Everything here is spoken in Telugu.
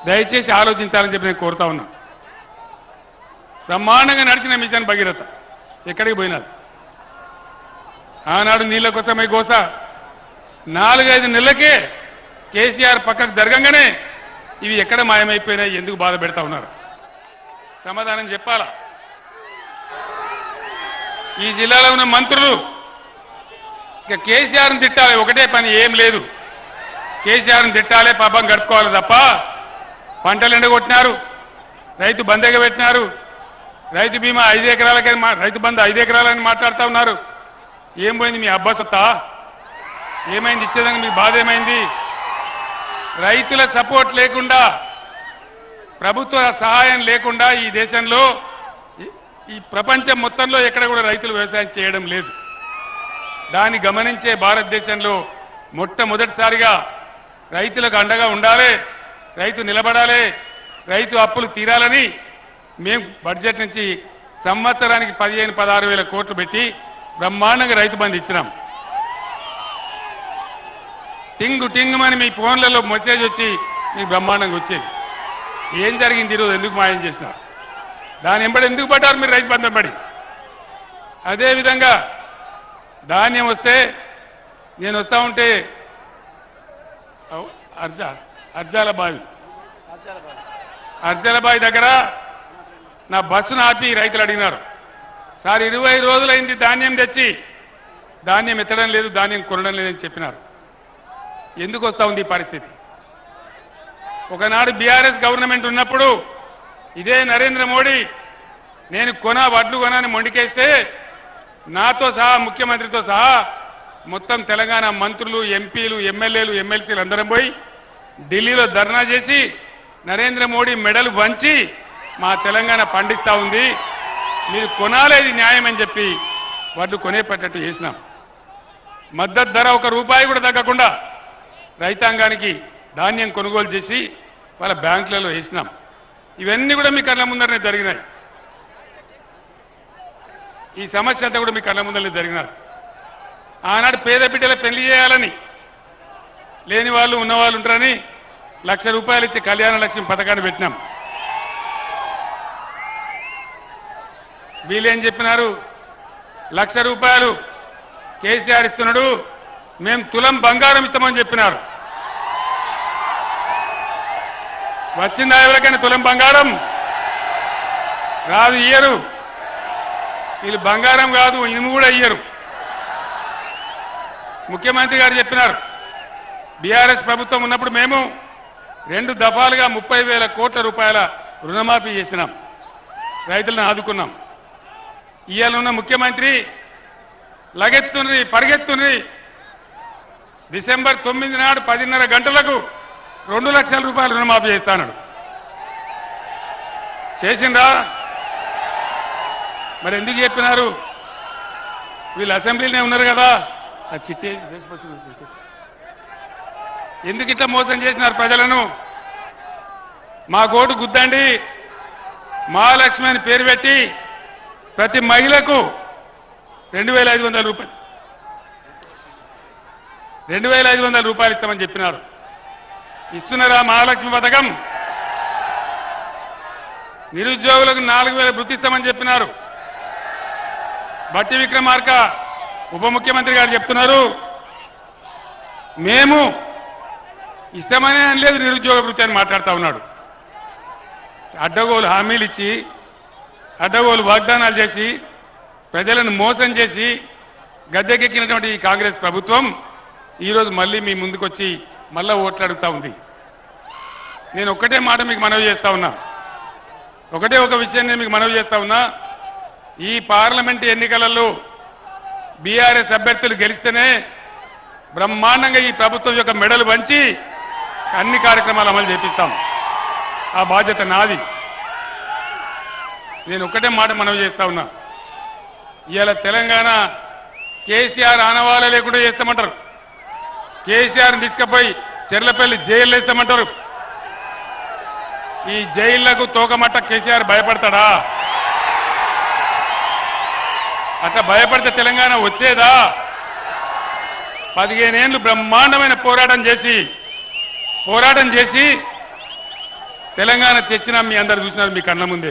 దయచేసి ఆలోచించాలని చెప్పి నేను కోరుతా ఉన్నా. బ్రహ్మాండంగా నడిచిన మిషన్ భగీరథ ఎక్కడికి పోయినారు? ఆనాడు నీళ్ల కోసమై గోస 4-5 నెలలకే కేసీఆర్ పక్కకు జరగంగానే ఇవి ఎక్కడ మాయమైపోయినాయి, ఎందుకు బాధ పెడతా ఉన్నారు? సమాధానం చెప్పాలా? ఈ జిల్లాలో ఉన్న మంత్రులు ఇక కేసీఆర్ని తిట్టాలి, ఒకటే పని, ఏం లేదు. కేసీఆర్ని తిట్టాలి, పాపం గడుపుకోవాలి తప్ప పంటలు ఎండగొట్టినారు, రైతు బందెగ పెట్టినారు, రైతు బీమా 5 ఎకరాలకని రైతు బంధు 5 ఎకరాలని మాట్లాడుతూ ఉన్నారు. ఏం పోయింది మీ అబ్బసత్తా? ఏమైంది ఇచ్చేదానికి మీ బాధ ఏమైంది? రైతుల సపోర్ట్ లేకుండా, ప్రభుత్వ సహాయం లేకుండా ఈ దేశంలో, ఈ ప్రపంచం మొత్తంలో ఎక్కడ కూడా రైతులు వ్యవసాయం చేయడం లేదు. దాన్ని గమనించే భారతదేశంలో మొట్టమొదటిసారిగా రైతులకు అండగా ఉండాలి, రైతు నిలబడాలి, రైతు అప్పులు తీరాలని మేము బడ్జెట్ నుంచి సంవత్సరానికి 15-16 వేల కోట్లు పెట్టి బ్రహ్మాండంగా రైతు బంధు ఇచ్చినాం. టింగుమని మీ ఫోన్లలో మెసేజ్ వచ్చి మీకు బ్రహ్మాండంగా వచ్చేది. ఏం జరిగింది ఈరోజు? ఎందుకు మాయం చేసినారు? దాని ఎంబడి ఎందుకు పడ్డారు మీరు రైతు బంధం పడి? అదేవిధంగా ధాన్యం వస్తే నేను వస్తూ ఉంటే అర్జాలబావి దగ్గర నా బస్సును ఆపి రైతులు అడిగినారు, సార్ 20 రోజులైంది ధాన్యం తెచ్చి, ధాన్యం ఎత్తడం లేదు, ధాన్యం కొనడం లేదని చెప్పినారు. ఎందుకు వస్తూ ఉంది ఈ పరిస్థితి? ఒకనాడు బీఆర్ఎస్ గవర్నమెంట్ ఉన్నప్పుడు ఇదే నరేంద్ర మోడీ నేను వడ్లు కొనని మొండికేస్తే నాతో సహా, ముఖ్యమంత్రితో సహా మొత్తం తెలంగాణ మంత్రులు, ఎంపీలు, ఎమ్మెల్యేలు, ఎమ్మెల్సీలు అందరం పోయి ఢిల్లీలో ధర్నా చేసి నరేంద్ర మోడీ మెడలు వంచి మా తెలంగాణ పండిస్తా ఉంది, మీరు కొనాలేది న్యాయం అని చెప్పి వడ్లు కొనేపట్టట్టు చేసినాం. మద్దతు ధర ₹1 కూడా తగ్గకుండా రైతాంగానికి ధాన్యం కొనుగోలు చేసి వాళ్ళ బ్యాంకులలో వేసినాం. ఇవన్నీ కూడా మీ కళ్ళ ముందరనే జరిగినాయి. ఈ సమస్య అంతా కూడా మీ కళ్ళ ముందరనే జరిగినారు. ఆనాడు పేద బిడ్డల పెళ్లి చేయాలని లేని వాళ్ళు ఉన్నవాళ్ళు ఉంటారని ₹1,00,000 ఇచ్చి కళ్యాణ లక్ష్మి పథకాన్ని పెట్టినాం. వీళ్ళేం చెప్పినారు? ₹1,00,000 కేసీఆర్ ఇస్తున్నాడు, మేము తులం బంగారం ఇస్తామని చెప్పినారు. వచ్చిందా ఎవరికైనా తులం బంగారం? రాదు, ఇయ్యరు. వీళ్ళు బంగారం కాదు, ఇనుము కూడా ఇయ్యరు. ముఖ్యమంత్రి గారు చెప్పినారు, బీఆర్ఎస్ ప్రభుత్వం ఉన్నప్పుడు మేము 2 దఫాలుగా 30,000 కోట్ల రూపాయల రుణమాఫీ చేసినాం, రైతులను ఆదుకున్నాం. ఇవాళ ఉన్న ముఖ్యమంత్రి పరిగెత్తుండ్రి డిసెంబర్ 9 నాడు 10:30 గంటలకు ₹2 లక్షల రుణమాఫీ చేస్తాడు. చేసిందా? మరి ఎందుకు చెప్పినారు? వీళ్ళు అసెంబ్లీలోనే ఉన్నారు కదా, ఆ చిట్టే ఎందుకు ఇట్లా మోసం చేసినారు ప్రజలను? మా ఓటు గుద్దండి, మహాలక్ష్మి అని పేరు పెట్టి ప్రతి మహిళకు ₹2,500 ఇస్తామని చెప్పినారు. ఇస్తున్నారా మహాలక్ష్మి పథకం? నిరుద్యోగులకు 4,000 వృత్తి ఇస్తామని చెప్పినారు. బట్టి విక్రమార్క ఉప ముఖ్యమంత్రి గారు చెప్తున్నారు, మేము ఇస్తామనే అనలేదు, నిరుద్యోగ వృత్తి అని మాట్లాడుతూ ఉన్నాడు. అడ్డగోలు హామీలు ఇచ్చి, అడ్డగోలు వాగ్దానాలు చేసి, ప్రజలను మోసం చేసి గద్దెకెక్కినటువంటి ఈ కాంగ్రెస్ ప్రభుత్వం ఈరోజు మళ్ళీ మీ ముందుకొచ్చి మళ్ళా ఓట్లు అడుగుతా ఉంది. నేను ఒక్కటే మాట మీకు మనవి చేస్తా ఉన్నా, ఒక విషయం నేను మీకు మనవి చేస్తా ఉన్నా. ఈ పార్లమెంటు ఎన్నికలలో బీఆర్ఎస్ అభ్యర్థులు గెలిస్తేనే బ్రహ్మాండంగా ఈ ప్రభుత్వం యొక్క మెడలు వంచి అన్ని కార్యక్రమాలు అమలు చేపిస్తాం. ఆ బాధ్యత నాది. నేను ఒక్కటే మాట మనవి చేస్తా ఉన్నా, ఇవాళ తెలంగాణ కేసీఆర్ ఆనవాళ్ళ లేకుండా చేస్తామంటారు, కేసీఆర్ని తీసుకుపోయి చెర్లపల్లి జైల్లో వేస్తామంటారు. ఈ జైళ్లకు తోకమట్ట కేసీఆర్ భయపడతాడా? అట్లా భయపడితే తెలంగాణ వచ్చేదా? 15 ఏళ్ళు బ్రహ్మాండమైన పోరాటం చేసి తెలంగాణ తెచ్చినా మీ అందరు చూసినారు మీ కళ్ళ ముందే.